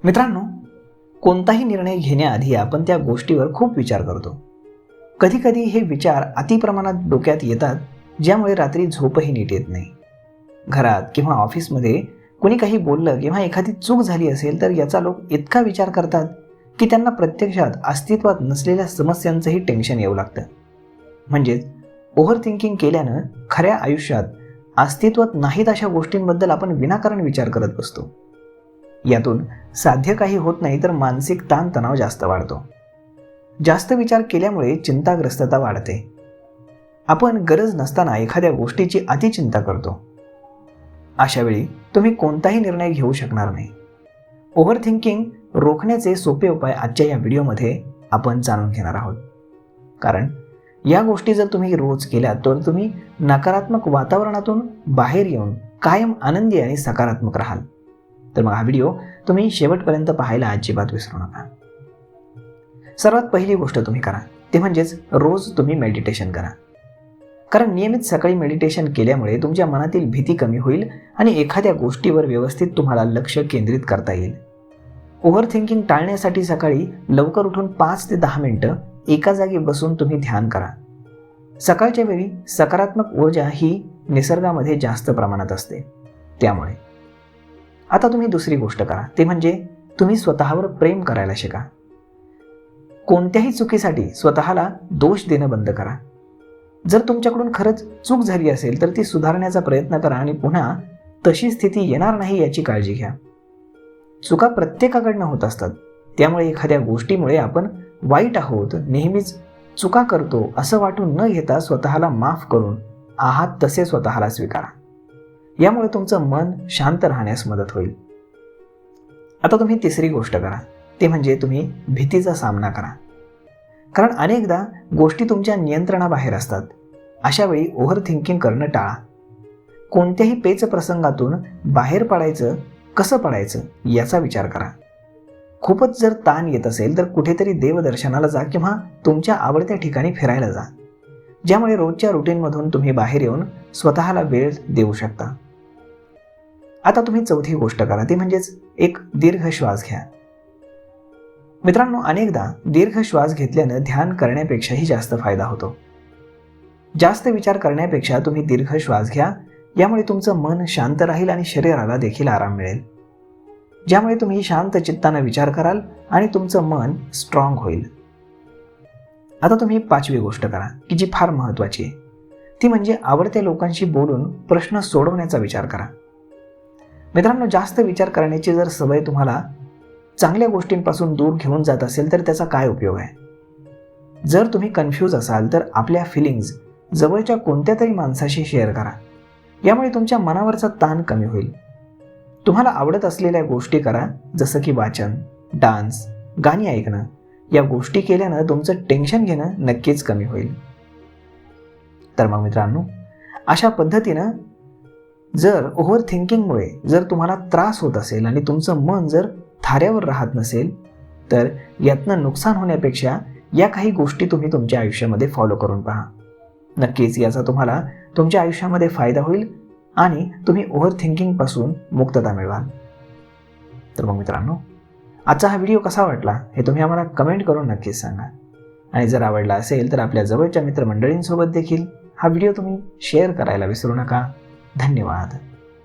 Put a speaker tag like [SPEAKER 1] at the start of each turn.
[SPEAKER 1] मित्रांनो, कोणताही निर्णय घेण्याआधी आपण त्या गोष्टीवर खूप विचार करतो. कधीकधी हे विचार अतिप्रमाणात डोक्यात येतात, ज्यामुळे रात्री झोपही नीट येत नाही. घरात किंवा ऑफिसमध्ये कोणी काही बोललं किंवा एखादी चूक झाली असेल तर याचा लोक इतका विचार करतात की त्यांना प्रत्यक्षात अस्तित्वात नसलेल्या समस्यांचंही टेन्शन येऊ लागतं. म्हणजेच ओव्हर थिंकिंग केल्यानं खऱ्या आयुष्यात अस्तित्वात नाहीत अशा गोष्टींबद्दल आपण विनाकारण विचार करत बसतो. यातून साध्य काही होत नाही तर मानसिक ताणतणाव जास्त वाढतो. जास्त विचार केल्यामुळे चिंताग्रस्तता वाढते. आपण गरज नसताना एखाद्या गोष्टीची अतिचिंता करतो. अशा वेळी तुम्ही कोणताही निर्णय घेऊ शकणार नाही. ओव्हर थिंकिंग रोखण्याचे सोपे उपाय आजच्या या व्हिडिओमध्ये आपण जाणून घेणार आहोत. कारण या गोष्टी जर तुम्ही रोज केल्या तर तुम्ही नकारात्मक वातावरणातून बाहेर येऊन कायम आनंदी आणि सकारात्मक राहाल. तर मग हा व्हिडिओ तुम्ही शेवटपर्यंत पाहायला अजिबात विसरू नका. सर्वात पहिली गोष्ट तुम्ही करा ते म्हणजेच रोज तुम्ही मेडिटेशन करा. कारण नियमित सकाळी मेडिटेशन केल्यामुळे तुमच्या मनातील भीती कमी होईल आणि एखाद्या गोष्टीवर व्यवस्थित तुम्हाला लक्ष केंद्रित करता येईल. ओव्हर थिंकिंग टाळण्यासाठी सकाळी लवकर उठून 5 ते 10 मिनिटं एका जागी बसून तुम्ही ध्यान करा. सकाळच्या वेळी सकारात्मक ऊर्जा ही निसर्गामध्ये जास्त प्रमाणात असते. त्यामुळे आता तुम्ही दुसरी गोष्ट करा ते म्हणजे तुम्ही स्वतःवर प्रेम करायला शिका. कोणत्याही चुकीसाठी स्वतःला दोष देणं बंद करा. जर तुमच्याकडून खरंच चूक झाली असेल तर ती सुधारण्याचा प्रयत्न करा आणि पुन्हा तशी स्थिती येणार नाही याची काळजी घ्या. चुका प्रत्येकाकडनं होत असतात. त्यामुळे एखाद्या गोष्टीमुळे आपण वाईट आहोत, नेहमीच चुका करतो असं वाटून न घेता स्वतःला माफ करून आहात तसे स्वतःला स्वीकारा. यामुळे तुमचं मन शांत राहण्यास मदत होईल. आता तुम्ही तिसरी गोष्ट करा ते म्हणजे तुम्ही भीतीचा सामना करा. कारण अनेकदा गोष्टी तुमच्या नियंत्रणाबाहेर असतात. अशा वेळी ओव्हर थिंकिंग करणं टाळा. कोणत्याही पेच प्रसंगातून बाहेर पडायचं कसं पडायचं याचा विचार करा. खूपच जर ताण येत असेल तर कुठेतरी देवदर्शनाला जा किंवा तुमच्या आवडत्या ठिकाणी फिरायला जा, ज्यामुळे रोजच्या रुटीनमधून तुम्ही बाहेर येऊन स्वतःला वेळ देऊ शकता. आता तुम्ही चौथी गोष्ट करा ते म्हणजेच एक दीर्घ श्वास घ्या. मित्रांनो, अनेकदा दीर्घ श्वास घेतल्यानं ध्यान करण्यापेक्षाही जास्त फायदा होतो. जास्त विचार करण्यापेक्षा तुम्ही दीर्घ श्वास घ्या. यामुळे तुमचं मन शांत राहील आणि शरीराला देखील आराम मिळेल, ज्यामुळे तुम्ही शांत चित्तानं विचार कराल आणि तुमचं मन स्ट्रॉंग होईल. आता तुम्ही पाचवी गोष्ट करा की जी फार महत्त्वाची आहे, ती म्हणजे आवडत्या लोकांशी बोलून प्रश्न सोडवण्याचा विचार करा. मित्रांनो, जास्त विचार करण्याची जर सवय तुम्हाला चांगल्या गोष्टींपासून दूर घेऊन जात असेल तर त्याचा काय उपयोग आहे. जर तुम्ही कन्फ्यूज असाल तर आपल्या फिलिंग्ज जवळच्या कोणत्या तरी माणसाशी शेअर करा. यामुळे तुमच्या मनावरचा ताण कमी होईल. तुम्हाला आवडत असलेल्या गोष्टी करा, जसं की वाचन, डान्स, गाणी ऐकणं. या गोष्टी केल्यानं तुमचं टेन्शन घेणं नक्कीच कमी होईल. तर मग मित्रांनो, अशा पद्धतीनं जर ओव्हर थिंकिंगमुळे जर तुम्हाला त्रास होत असेल आणि तुमचं मन जर थाऱ्यावर राहत नसेल तर यातनं नुकसान होण्यापेक्षा या काही गोष्टी तुम्ही तुमच्या आयुष्यामध्ये फॉलो करून पहा. नक्कीच याचा तुम्हाला तुमच्या आयुष्यामध्ये फायदा होईल आणि तुम्ही ओव्हर थिंकिंगपासून मुक्तता मिळवाल. तर मग मित्रांनो, आजचा हा व्हिडिओ कसा वाटला हे तुम्ही आम्हाला कमेंट करून नक्कीच सांगा. आणि जर आवडला असेल तर आपल्या जवळच्या मित्रमंडळींसोबत देखील हा व्हिडिओ तुम्ही शेअर करायला विसरू नका. धन्यवाद.